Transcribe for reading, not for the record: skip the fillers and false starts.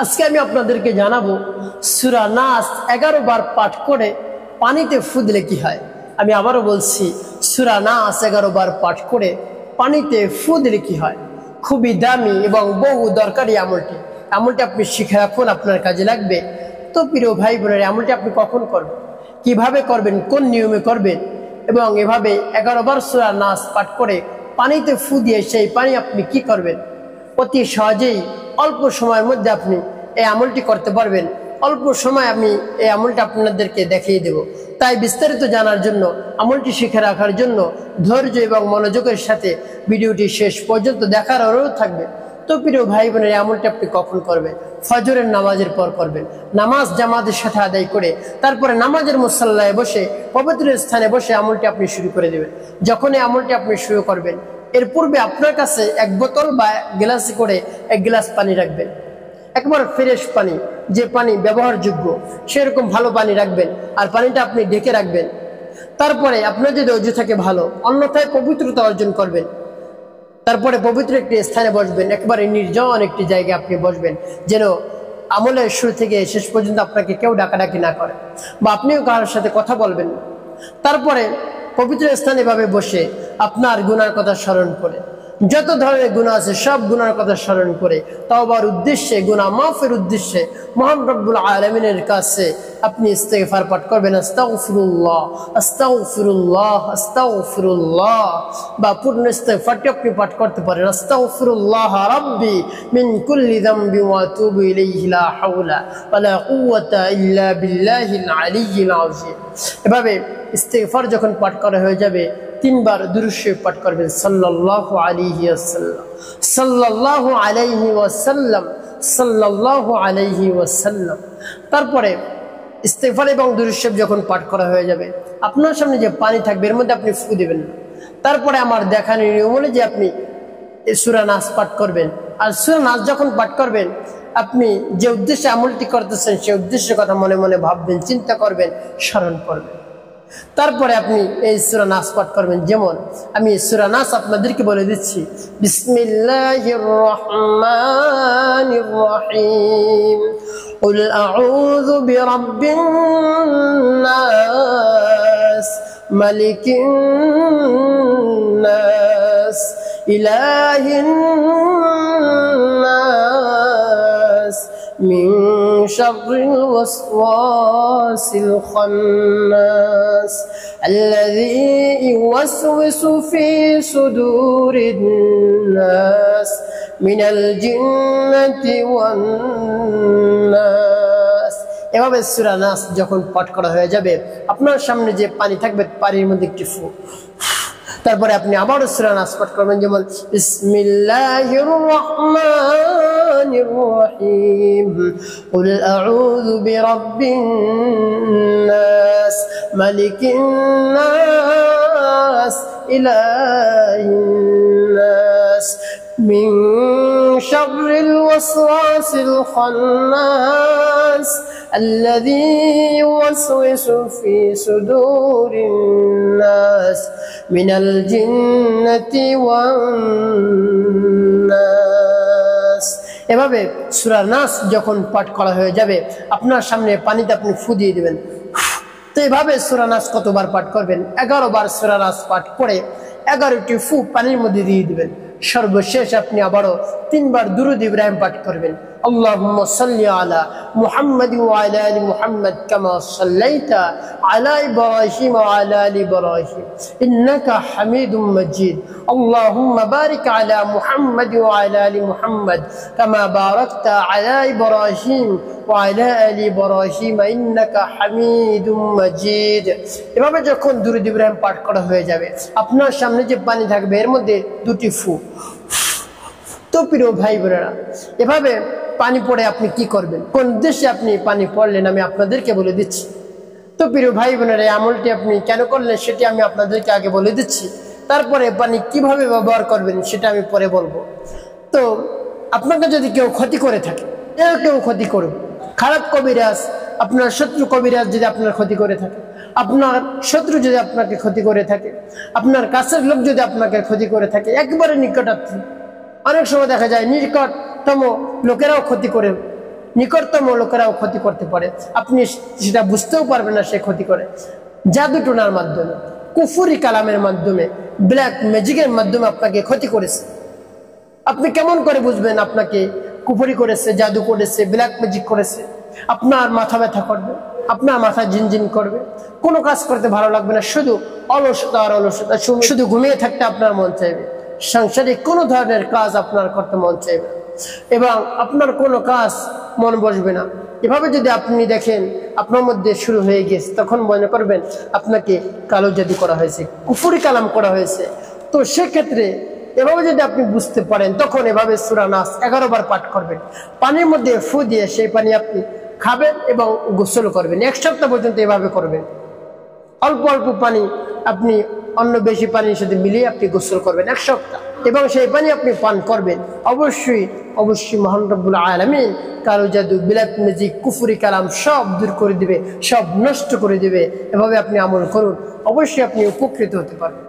আজকে আমি আপনাদেরকে জানাবো সূরা নাস 11 বার পাঠ করে পানিতে ফু দিলে কি হয়। আমি আবারও বলছি, সূরা নাস 11 বার পাঠ করে পানিতে ফু দিলে কি হয়। খুবই দামি এবং বহু দরকারি আমলটি আপনি শিখে রাখুন, আপনার কাজে লাগবে। তো প্রিয় ভাই বোনেরা, আমলটি আপনি কখন করবেন, কিভাবে করবেন, কোন নিয়মে করবেন এবং এভাবে 11 বার সূরা নাস পাঠ করে পানিতে ফু দিয়ে সেই পানি আপনি কি করবেন, অতি সহজেই অল্প সময়ের মধ্যে আপনি এই আমলটি করতে পারবেন। অল্প সময় আমি এই আমলটি আপনাদেরকে দেখিয়ে দেব। তাই বিস্তারিত জানার জন্য, আমলটি শিখে রাখার জন্য ধৈর্য এবং মনোযোগের সাথে ভিডিওটি শেষ পর্যন্ত দেখার অনুরোধ থাকবে। তো প্রিয় ভাই বোনের, এই আমলটি আপনি কখন করবেন? ফজরের নামাজের পর করবেন। নামাজ জামাতের সাথে আদায় করে তারপরে নামাজের মুসল্লায় বসে, পবিত্র স্থানে বসে আমলটি আপনি শুরু করে দেবেন। যখন এই আমলটি আপনি শুরু করবেন, এর পূর্বে আপনার কাছে এক বোতল বা গ্লাসে করে 1 গ্লাস পানি রাখবেন। একবার ফ্রেশ পানি, যে পানি ব্যবহারযোগ্য সেরকম ভালো পানি রাখবেন, আর পানিটা আপনি ঢেকে রাখবেন। তারপরে আপনার যদি অজু থাকে ভালো, অন্যথায় পবিত্রতা অর্জন করবেন। তারপরে পবিত্র একটি স্থানে বসবেন, একবারে নির্জন একটি জায়গায় আপনি বসবেন, যেন আমলের শুরু থেকে শেষ পর্যন্ত আপনাকে কেউ ডাকাডাকি না করে বা আপনিও কারোর সাথে কথা বলবেন না। তারপরে পবিত্র স্থানে ভাবে বসে আপনার গুনার কথা স্মরণ করে, যত ধরনের গুনাহ আছে সব গুনার কথা স্মরণ করে তওবার উদ্দেশ্যে, গুনাহ মাফের উদ্দেশ্যে মহান রব্বুল আলামিনের কাছে আপনি ইস্তেগফার পাঠ করবেন। আস্তাগফিরুল্লাহ আস্তাগফিরুল্লাহ আস্তাগফিরুল্লাহ, বা পূর্ণ ইস্তেগফারটি আপনি পাঠ করতে পারেন। আস্তাগফিরুল্লাহ রাব্বি মিন কুল্লি যামবি ওয়া আতুবু ইলাইহি লা হাওলা ওয়া লা কুওয়াতা ইল্লা বিল্লাহিল আলিয়্যিল আযীম। এভাবে ইস্তেগফার যখন পাঠ করা হয়ে যাবে, 3 বার দুরূদ শরীফ পাঠ করবেন, সাল্লাল্লাহু আলাইহি ওয়াসাল্লাম সাল্লাল্লাহু আলাইহি ওয়াসাল্লাম সাল্লাল্লাহু আলাইহি ওয়াসাল্লাম। তারপরে ইস্তেগফার এবং দুরূদ শরীফ যখন পাঠ করা হয়ে যাবে, আপনার সামনে যে পানি থাকবে এর মধ্যে আপনি ফু দিবেন না। তারপরে আমার দেখানো নিয়ম অনুযায়ী আপনি সূরা নাস পাঠ করবেন। আর সূরা নাস যখন পাঠ করবেন, আপনি যে উদ্দেশ্যে আমলটি করতেছেন সেই উদ্দেশ্যের কথা মনে মনে ভাববেন, চিন্তা করবেন, স্মরণ করবেন। তারপরে আপনি এই সূরা নাস পাঠ করবেন। যেমন আমি সূরা নাস আপনাদেরকে বলে দিচ্ছি, বিসমিল্লাহির রহমানির রহিম, কুল আউযু বিরাব্বিন নাস, মালিকিন নাস, ইলাহিন নাস, মিন শাররিল ওয়াসওয়াসিল খান্নাস, আল্লাযী ইউওয়াসওয়িসু ফী সুদুরিন নাস, মিনাল জিন্নাতি ওয়ান নাস। এভাবে সূরা নাস যখন পাঠ করা হয়ে যাবে, আপনার সামনে যে পানি থাকবে পানির মধ্যে একটি ফু, তারপরে আপনি আবারও সূরা নাস পাঠ করবেন। যেমন বিসমিল্লাহির রহমানির রহিম, কুল আউযু বিরাব্বিন নাস, মালিকিন নাস, ইলাহিন নাস, মিন শাররিল ওয়াসওয়াসিল খান্নাস, الذي يوسوس في صدور الناس من الجنة والناس। এভাবে সূরা নাস যখন পাঠ করা হয়ে যাবে, আপনার সামনে পানিতে আপনি ফু দিয়ে দিবেন। তো এভাবে সূরা নাস কতবার পাঠ করবেন? 11 বার সূরা নাস পাঠ করে 11টি ফু পানির মধ্যে দিয়ে দিবেন। সর্বশেষ আপনি আবারও 3 বার দুরূদ ইব্রাহিম পাঠ করবেন। اللهم صل على محمد وعلى ال محمد كما صليت على ابراهيم وعلى ال ابراهيم انك حميد مجيد اللهم بارك على محمد وعلى ال محمد كما باركت على ابراهيم وعلى ال ابراهيم انك حميد مجيد। এভাবে যখন দুরূদ ইব্রাহিম পাঠ করা হয়ে যাবে, আপনার সামনে যে পানি থাকবে এর মধ্যে 2টি ফু। তো প্রিয় ভাই বোনেরা, এভাবে পানি পড়ে আপনি কি করবেন, কোন উদ্দেশ্যে আপনি পানি পড়লেন আমি আপনাদেরকে বলে দিচ্ছি। তো প্রিয় ভাই বোনেরা, এই আমলটি আপনি কেন করলেন সেটি আমি আপনাদেরকে আগে বলে দিচ্ছি। তারপরে পানি কিভাবে ব্যবহার করবেন সেটা আমি পরে বলবো। তো আপনাকে যদি কেউ ক্ষতি করে থাকে, কেউ ক্ষতি করুক, খারাপ কবিরাজ, আপনার শত্রু কবিরাজ যদি আপনার ক্ষতি করে থাকে, আপনার শত্রু যদি আপনাকে ক্ষতি করে থাকে, আপনার কাছের লোক যদি আপনাকে ক্ষতি করে থাকে, একবারে নিকটাত্মীয়, অনেক সময় দেখা যায় নিকটতম লোকেরাও ক্ষতি করে নিকটতম লোকেরাও ক্ষতি করতে পারে, আপনি সেটা বুঝতেও পারবেন না সে ক্ষতি করে। জাদু টোনার মাধ্যমে, কুফরি কালামের মাধ্যমে, ব্ল্যাক ম্যাজিকের মাধ্যমে আপনাকে ক্ষতি করেছে। আপনি কেমন করে বুঝবেন আপনাকে কুফরি করেছে, জাদু করেছে, ব্ল্যাক ম্যাজিক করেছে? আপনার মাথা ব্যথা করবে, আপনার মাথা ঝিনঝিন করবে, কোনো কাজ করতে ভালো লাগবে না, শুধু অলসতা আর অলসতা, শুধু ঘুমিয়ে থাকতে আপনার মন চাইবে, সাংসারিক কোনো ধরনের কাজ আপনার করতে মন চাইবে এবং আপনার কোনো কাজ মন বসবে না। এভাবে যদি আপনি দেখেন আপনার মধ্যে শুরু হয়ে গেছে, তখন মনে করবেন আপনাকে কালো জাদু করা হয়েছে, কুফরি কালাম করা হয়েছে। তো সেক্ষেত্রে এভাবে যদি আপনি বুঝতে পারেন, তখন এভাবে সূরা নাস 11 বার পাঠ করবেন। পানির মধ্যে ফু দিয়ে সেই পানি আপনি খাবেন এবং গোসল করবেন। 1 সপ্তাহ পর্যন্ত এভাবে করবেন। অল্প অল্প পানি আপনি অন্য বেশি পানির সাথে মিলিয়ে আপনি গোসল করবেন 1 সপ্তাহ, এবং সেই পানি আপনি পান করবেন। অবশ্যই অবশ্যই মহান রব্বুল আলামিন কালো জাদু, ব্ল্যাক ম্যাজিক, কুফরি কালাম সব দূর করে দিবে, সব নষ্ট করে দিবে। এভাবে আপনি আমল করুন, অবশ্যই আপনি উপকৃত হতে পারবেন।